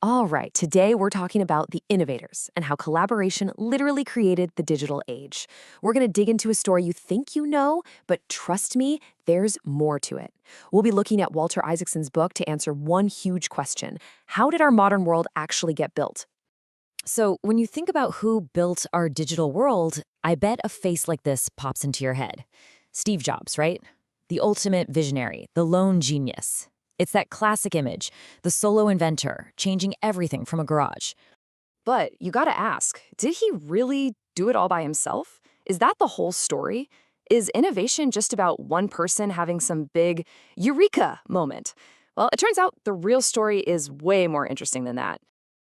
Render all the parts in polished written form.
All right, today we're talking about the innovators and how collaboration literally created the digital age. We're going to dig into a story you think you know, but trust me, there's more to it. We'll be looking at Walter Isaacson's book to answer one huge question. How did our modern world actually get built? So, when you think about who built our digital world, I bet a face like this pops into your head. Steve Jobs, right? The ultimate visionary, the lone genius. It's that classic image, the solo inventor, changing everything from a garage. But you gotta ask, did he really do it all by himself? Is that the whole story? Is innovation just about one person having some big eureka moment? Well, it turns out the real story is way more interesting than that.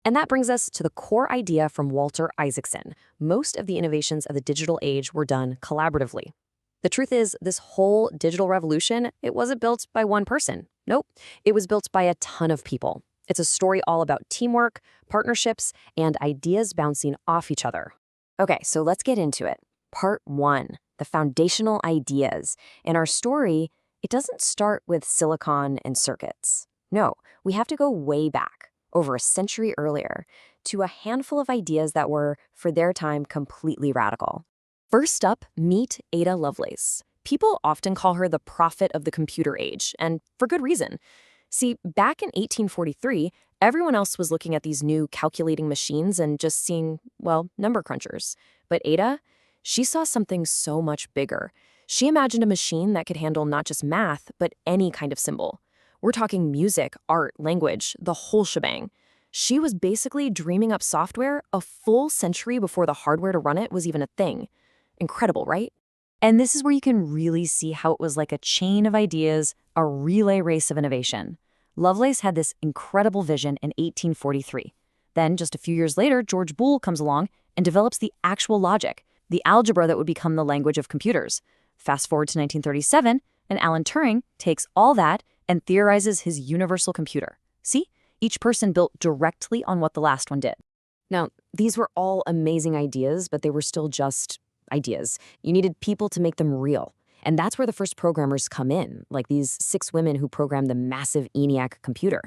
And that brings us to the core idea from Walter Isaacson. Most of the innovations of the digital age were done collaboratively. The truth is, this whole digital revolution, it wasn't built by one person. Nope, it was built by a ton of people. It's a story all about teamwork, partnerships, and ideas bouncing off each other. Okay, so let's get into it. Part 1, the foundational ideas. In our story, it doesn't start with silicon and circuits. No, we have to go way back, over a century earlier, to a handful of ideas that were, for their time, completely radical. First up, meet Ada Lovelace. People often call her the prophet of the computer age, and for good reason. See, back in 1843, everyone else was looking at these new calculating machines and just seeing, well, number crunchers. But Ada, she saw something so much bigger. She imagined a machine that could handle not just math, but any kind of symbol. We're talking music, art, language, the whole shebang. She was basically dreaming up software a full century before the hardware to run it was even a thing. Incredible, right? And this is where you can really see how it was like a chain of ideas, a relay race of innovation. Lovelace had this incredible vision in 1843. Then, just a few years later, George Boole comes along and develops the actual logic, the algebra that would become the language of computers. Fast forward to 1937, and Alan Turing takes all that and theorizes his universal computer. See? Each person built directly on what the last one did. Now, these were all amazing ideas, but they were still just ideas. You needed people to make them real. And that's where the first programmers come in, like these 6 women who programmed the massive ENIAC computer.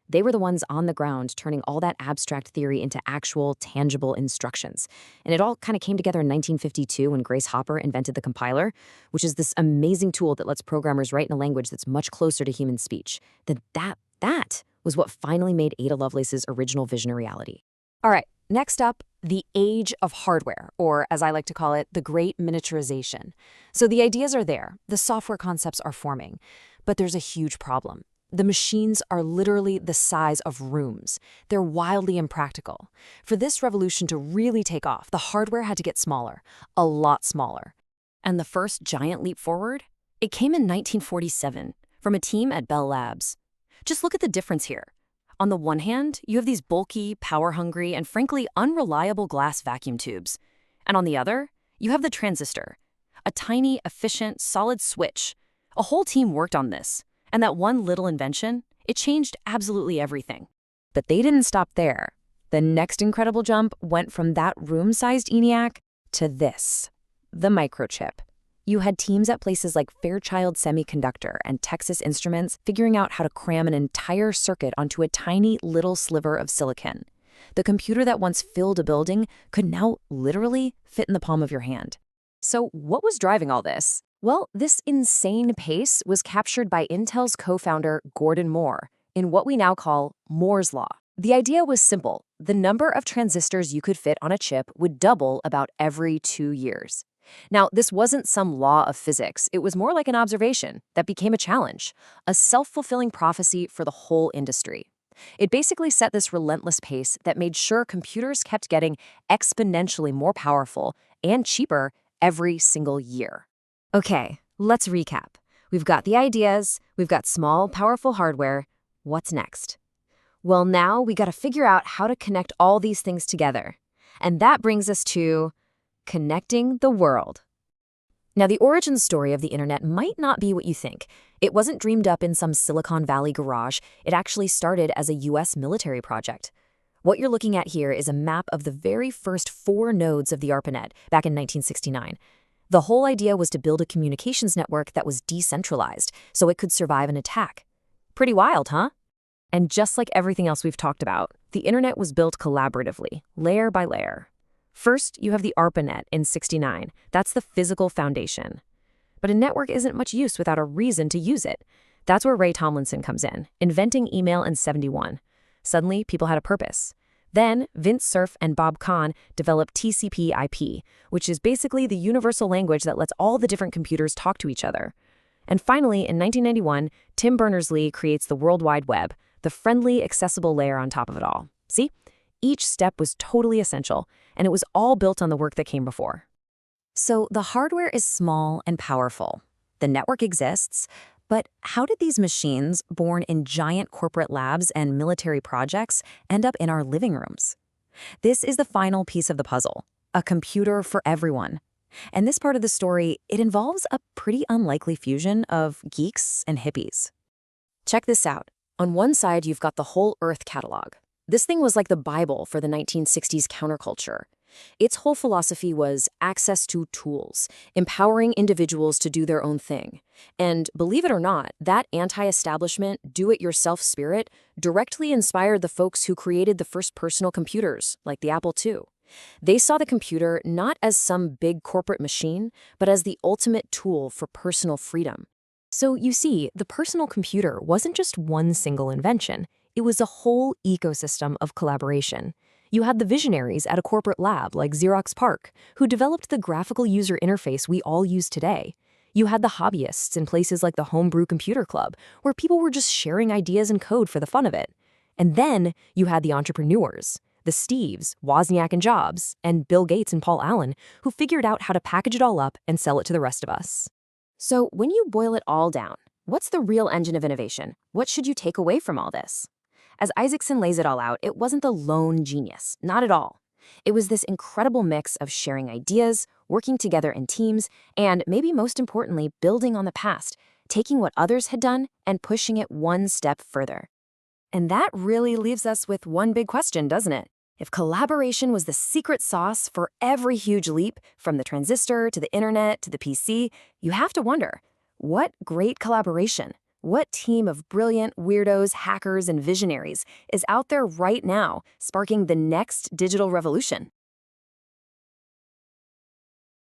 They were the ones on the ground turning all that abstract theory into actual, tangible instructions. And it all kind of came together in 1952 when Grace Hopper invented the compiler, which is this amazing tool that lets programmers write in a language that's much closer to human speech. That was what finally made Ada Lovelace's original vision a reality. All right, next up, the age of hardware, or as I like to call it, the great miniaturization. So the ideas are there, the software concepts are forming, but there's a huge problem. The machines are literally the size of rooms. They're wildly impractical. For this revolution to really take off, the hardware had to get smaller, a lot smaller. And the first giant leap forward? It came in 1947 from a team at Bell Labs. Just look at the difference here. On the one hand, you have these bulky, power-hungry, and frankly unreliable glass vacuum tubes. And on the other, you have the transistor, a tiny, efficient, solid switch. A whole team worked on this, and that one little invention, it changed absolutely everything. But they didn't stop there. The next incredible jump went from that room-sized ENIAC to this, the microchip. You had teams at places like Fairchild Semiconductor and Texas Instruments figuring out how to cram an entire circuit onto a tiny little sliver of silicon. The computer that once filled a building could now literally fit in the palm of your hand. So what was driving all this? Well, this insane pace was captured by Intel's co-founder Gordon Moore in what we now call Moore's Law. The idea was simple. The number of transistors you could fit on a chip would double about every 2 years. Now, this wasn't some law of physics. It was more like an observation that became a challenge, a self-fulfilling prophecy for the whole industry. It basically set this relentless pace that made sure computers kept getting exponentially more powerful and cheaper every single year. Okay, let's recap. We've got the ideas, we've got small, powerful hardware. What's next? Well, now we got to figure out how to connect all these things together. And that brings us to connecting the world. Now, the origin story of the internet might not be what you think. It wasn't dreamed up in some Silicon Valley garage. It actually started as a US military project. What you're looking at here is a map of the very first 4 nodes of the ARPANET back in 1969. The whole idea was to build a communications network that was decentralized, so it could survive an attack. Pretty wild, huh? And just like everything else we've talked about, the internet was built collaboratively, layer by layer. First, you have the ARPANET in '69. That's the physical foundation. But a network isn't much use without a reason to use it. That's where Ray Tomlinson comes in, inventing email in '71. Suddenly, people had a purpose. Then, Vint Cerf and Bob Kahn developed TCP/IP, which is basically the universal language that lets all the different computers talk to each other. And finally, in 1991, Tim Berners-Lee creates the World Wide Web, the friendly, accessible layer on top of it all. See? Each step was totally essential, and it was all built on the work that came before. So the hardware is small and powerful. The network exists, but how did these machines, born in giant corporate labs and military projects, end up in our living rooms? This is the final piece of the puzzle, a computer for everyone. And this part of the story, it involves a pretty unlikely fusion of geeks and hippies. Check this out. On one side, you've got the whole Earth catalog. This thing was like the Bible for the 1960s counterculture. Its whole philosophy was access to tools, empowering individuals to do their own thing. And believe it or not, that anti-establishment, do-it-yourself spirit directly inspired the folks who created the first personal computers, like the Apple II. They saw the computer not as some big corporate machine, but as the ultimate tool for personal freedom. So you see, the personal computer wasn't just one single invention. It was a whole ecosystem of collaboration. You had the visionaries at a corporate lab like Xerox PARC, who developed the graphical user interface we all use today. You had the hobbyists in places like the Homebrew Computer Club, where people were just sharing ideas and code for the fun of it. And then you had the entrepreneurs, the Steves, Wozniak and Jobs, and Bill Gates and Paul Allen, who figured out how to package it all up and sell it to the rest of us. So when you boil it all down, what's the real engine of innovation? What should you take away from all this? As Isaacson lays it all out, it wasn't the lone genius, not at all. It was this incredible mix of sharing ideas, working together in teams, and maybe most importantly, building on the past, taking what others had done and pushing it one step further. And that really leaves us with one big question, doesn't it? If collaboration was the secret sauce for every huge leap, from the transistor to the internet to the PC, you have to wonder, what great collaboration? What team of brilliant weirdos, hackers, and visionaries is out there right now, sparking the next digital revolution?